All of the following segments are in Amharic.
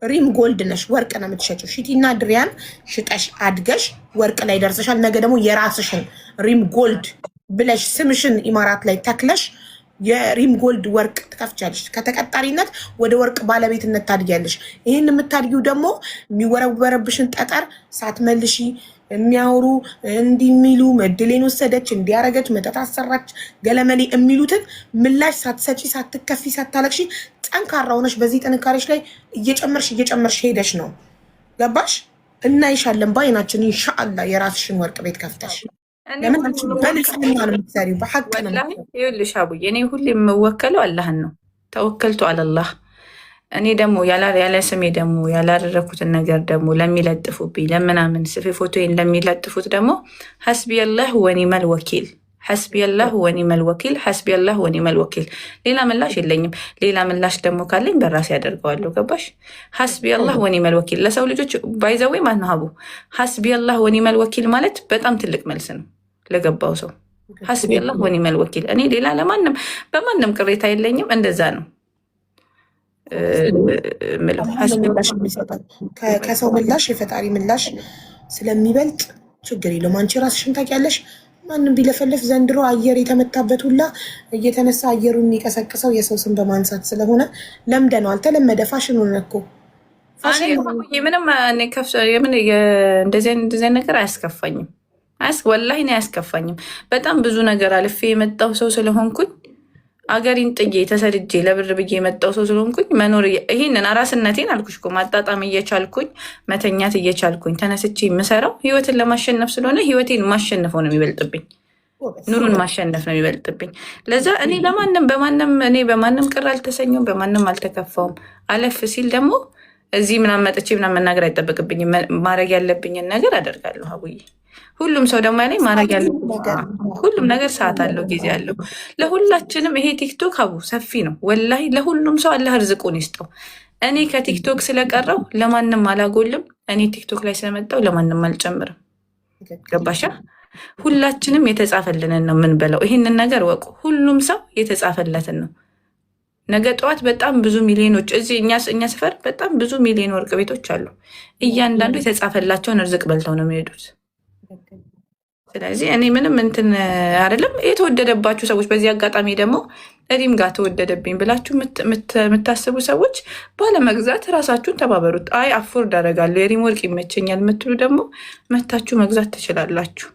ሪም ጎልድ ነሽ፣ ወርቅ ነው የምትሸጪው። ሽቲና ድሪያን ሽጠሽ አድገሽ ወርቅ ላይ ደርሰሻል። ነገ ደግሞ የራስሽን ሪም ጎልድ ብለሽ ስምሽን ኢማራት ላይ ተክለሽ የሪም ጎልድ ወርቅ ትከፍቻለሽ። ከተቀጣሪነት ወደ ወርቅ ባለቤትነት ታድጊያለሽ። ይህን የምታድጊው ደግሞ የሚወረወረብሽን ጠጠር ሳትመልሺ የሚያወሩ እንዲህ የሚሉ እድሌን ወሰደች፣ እንዲያረገች፣ መጠጥ አሰራች፣ ገለመሌ የሚሉትን ምላሽ ሳትሰጪ፣ ሳትከፊ፣ ሳታለቅሺ ጠንካራ ሆነሽ በዚህ ጥንካሬሽ ላይ እየጨመርሽ ሄደሽ ነው። ገባሽ? እናይሻለን ባይናችን ኢንሻአላህ የራስሽን ወርቅ ቤት ከፍተሽ ለምን በንጽህና ነው የምትሰሪው? በሐቅ ነው። ይኸውልሽ አቡዬ እኔ ሁሌ የምወከለው አላህን ነው። ተወከልቱ አለላህ። እኔ ደግሞ ያለ ስሜ ደግሞ ያላደረኩትን ነገር ደግሞ ለሚለጥፉብኝ ለምናምን ፎቶዬን ለሚለጥፉት ደግሞ ሐስቢየላህ ወኒመል ወኪል፣ ሐስቢየላህ ወኒመል ወኪል፣ ሐስቢየላህ ወኒመል ወኪል። ሌላ ምላሽ የለኝም። ሌላ ምላሽ ደግሞ ካለኝ በራሴ ያደርገዋለሁ። ገባሽ? ሐስቢየላህ ወኒመል ወኪል ለሰው ልጆች ባይዘዌ ማናሃቡ ሐስቢየላህ ወኒመል ወኪል ማለት በጣም ትልቅ መልስ ነው ለገባው ሰው። ሐስቢየላህ ወኒመል ወኪል። እኔ ሌላ ለማንም በማንም ቅሬታ የለኝም። እንደዛ ነው ምለው። ከሰው ምላሽ የፈጣሪ ምላሽ ስለሚበልጥ ችግር የለውም። አንቺ ራስሽን ታውቂያለሽ። ማንም ቢለፈልፍ ዘንድሮ አየር የተመታበት ሁላ እየተነሳ አየሩን የሚቀሰቅሰው የሰው ስም በማንሳት ስለሆነ ለምደነዋል። ተለመደ። ፋሽን ሆነ እኮ ምንም እንደዚህ ነገር አያስከፋኝም። ወላሂ ነው አያስከፋኝም። በጣም ብዙ ነገር አልፌ የመጣው ሰው ስለሆንኩኝ አገሪን ጥዬ ተሰድጄ ለብር ብዬ የመጣው ሰው ስለሆንኩኝ መኖር ይህንን አራስነቴን አልኩሽ እኮ ማጣጣም እየቻልኩኝ መተኛት እየቻልኩኝ ተነስቼ የምሰራው ህይወትን ለማሸነፍ ስለሆነ ህይወቴን ማሸነፍ ነው የሚበልጥብኝ። ኑሩን ማሸነፍ ነው የሚበልጥብኝ። ለዛ እኔ በማንም ቅር አልተሰኘውም፣ በማንም አልተከፋውም። አለፍ ሲል ደግሞ እዚህ ምናምን መጥቼ ምናምን መናገር አይጠበቅብኝም። ማድረግ ያለብኝን ነገር አደርጋለሁ አቡዬ። ሁሉም ሰው ደግሞ ያለኝ ማድረግ ያለብኝ ሁሉም ነገር ሰዓት አለው፣ ጊዜ አለው። ለሁላችንም ይሄ ቲክቶክ አቡ ሰፊ ነው ወላሂ። ለሁሉም ሰው አላህ ርዝቁን ይስጠው። እኔ ከቲክቶክ ስለቀረው ለማንም አላጎልም። እኔ ቲክቶክ ላይ ስለመጣው ለማንም አልጨምርም። ገባሻ? ሁላችንም የተጻፈልንን ነው የምንበላው። ይሄንን ነገር ወቁ። ሁሉም ሰው የተጻፈለትን ነው። ነገ ጠዋት በጣም ብዙ ሚሊዮኖች እዚህ እኛ ሰፈር በጣም ብዙ ሚሊዮን ወርቅ ቤቶች አሉ። እያንዳንዱ የተጻፈላቸውን እርዝቅ በልተው ነው የሚሄዱት። ስለዚህ እኔ ምንም እንትን አይደለም። የተወደደባችሁ ሰዎች በዚህ አጋጣሚ ደግሞ ሪም ጋር ተወደደብኝ ብላችሁ የምታስቡ ሰዎች ባለመግዛት ራሳችሁን ተባበሩት። አይ አፎርድ አደርጋለሁ የሪም ወርቅ ይመቸኛል የምትሉ ደግሞ መታችሁ መግዛት ትችላላችሁ።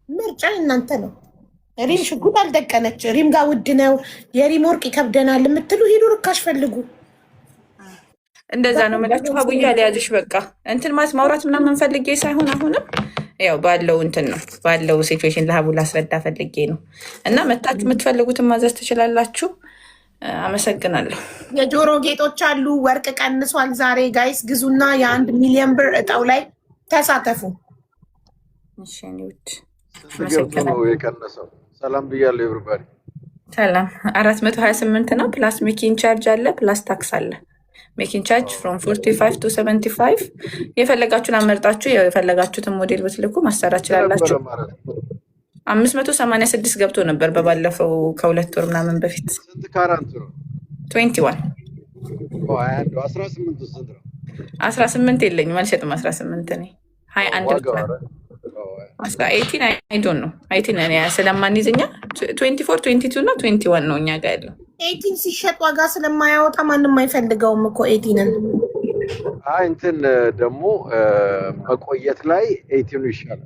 ምርጫ እናንተ ነው። ሪም ሽጉጥ አልደቀነች። ሪም ጋር ውድ ነው፣ የሪም ወርቅ ይከብደናል የምትሉ ሂዱ ርካሽ ፈልጉ። እንደዛ ነው የምላችሁ። አቡዬ አልያዝሽ በቃ እንትን ማውራት ምናምን ፈልጌ ሳይሆን አሁንም ያው ባለው እንትን ነው ባለው ሲቹዌሽን ለሀቡ ላስረዳ ፈልጌ ነው። እና መታችሁ የምትፈልጉትን ማዘዝ ትችላላችሁ። አመሰግናለሁ። የጆሮ ጌጦች አሉ። ወርቅ ቀንሷል ዛሬ ጋይስ፣ ግዙና የ1 ሚሊዮን ብር እጣው ላይ ተሳተፉ። ነው የቀነሰው። ሰላም ብያለሁ ኤቭሪባዲ። ሰላም 428 ነው። ፕላስ ሜኪንግ ቻርጅ አለ፣ ፕላስ ታክስ አለ። ሜኪንግ ቻርጅ ፍሮም 45 to 75። የፈለጋችሁን አመርጣችሁ የፈለጋችሁትን ሞዴል ብትልኩ ማሰራት ችላላችሁ። 586 ገብቶ ነበር በባለፈው ከ2 ወር ምናምን በፊት። ስንት ካራንት ነው? 21 18 የለኝም አልሸጥም። 18 እኔ 21 18 አይዶን ነው 18 ስለማንይዝኛ 24 22 እና 21 ነው እኛ ጋር ያለው። 18 ሲሸጥ ዋጋ ስለማያወጣ ማንም አይፈልገውም እኮ 18ን። አይ እንትን ደግሞ መቆየት ላይ 18ኑ ይሻላል።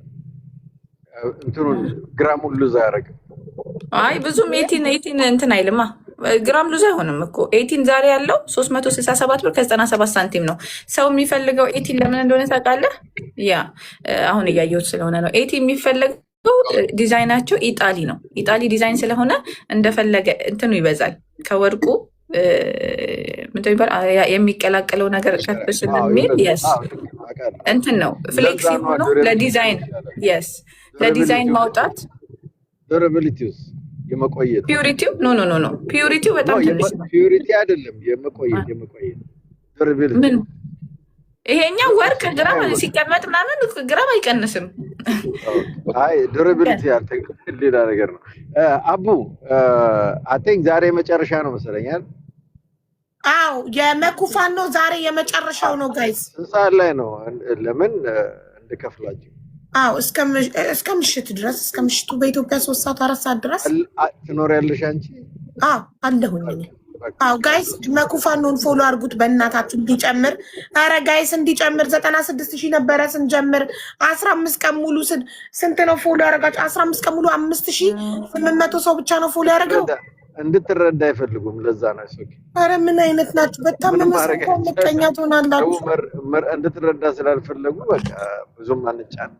እንትኑን ግራሙን ሉዝ አያደርግም። አይ ብዙም 18 እንትን አይልማ ግራም ሉዝ አይሆንም እኮ 18 ዛሬ ያለው 367 ብር ከ97 ሳንቲም ነው። ሰው የሚፈልገው 18 ለምን እንደሆነ ታውቃለህ? ያ አሁን እያየሁት ስለሆነ ነው። 18 የሚፈልገው ዲዛይናቸው ኢጣሊ ነው። ኢጣሊ ዲዛይን ስለሆነ እንደፈለገ እንትኑ ይበዛል። ከወርቁ የሚቀላቀለው ነገር ከፍ ስለሚል የስ እንትን ነው ፍሌክሲብል ነው ለዲዛይን የስ ለዲዛይን ማውጣት ዱራቢሊቲውስ የመቆየት ፒዩሪቲው ኖ ፒዩሪቲው በጣም ትንሽ ነው። ፒዩሪቲ አይደለም የመቆየት ዱራቢሊቲ ምን ይሄኛው ወርቅ ግራም ሲቀመጥ ምናምን ግራም አይቀንስም። አይ ዱራቢሊቲ ሌላ ነገር ነው። አቡ አይ ቲንክ ዛሬ መጨረሻ ነው መሰለኛል። አዎ የመኩፋን ነው ዛሬ የመጨረሻው ነው ጋይስ። ሰዓት ላይ ነው ለምን እንድከፍላችሁ? አዎ እስከ ምሽት ድረስ እስከ ምሽቱ በኢትዮጵያ 3 ሰዓት 4 ሰዓት ድረስ ትኖሪያለሽ አንቺ? አዎ አለሁኝ እኔ። አዎ ጋይስ መኩፋኖን ፎሎ አድርጉት በእናታችሁ እንዲጨምር። አረ ጋይስ እንዲጨምር 96,000 ነበረ ስንጀምር 15 ቀን ሙሉ ስንት ነው ፎሎ ያደረጋችሁ? 15 ቀን ሙሉ 5,800 ሰው ብቻ ነው ፎሎ ያደረገው። እንድትረዳ አይፈልጉም። ለዛ ነው እሱ። አረ ምን አይነት ናችሁ? በጣም መሰከው መቀኛ ትሆናላችሁ። እንድትረዳ ስላልፈለጉ በቃ ብዙም አንጫን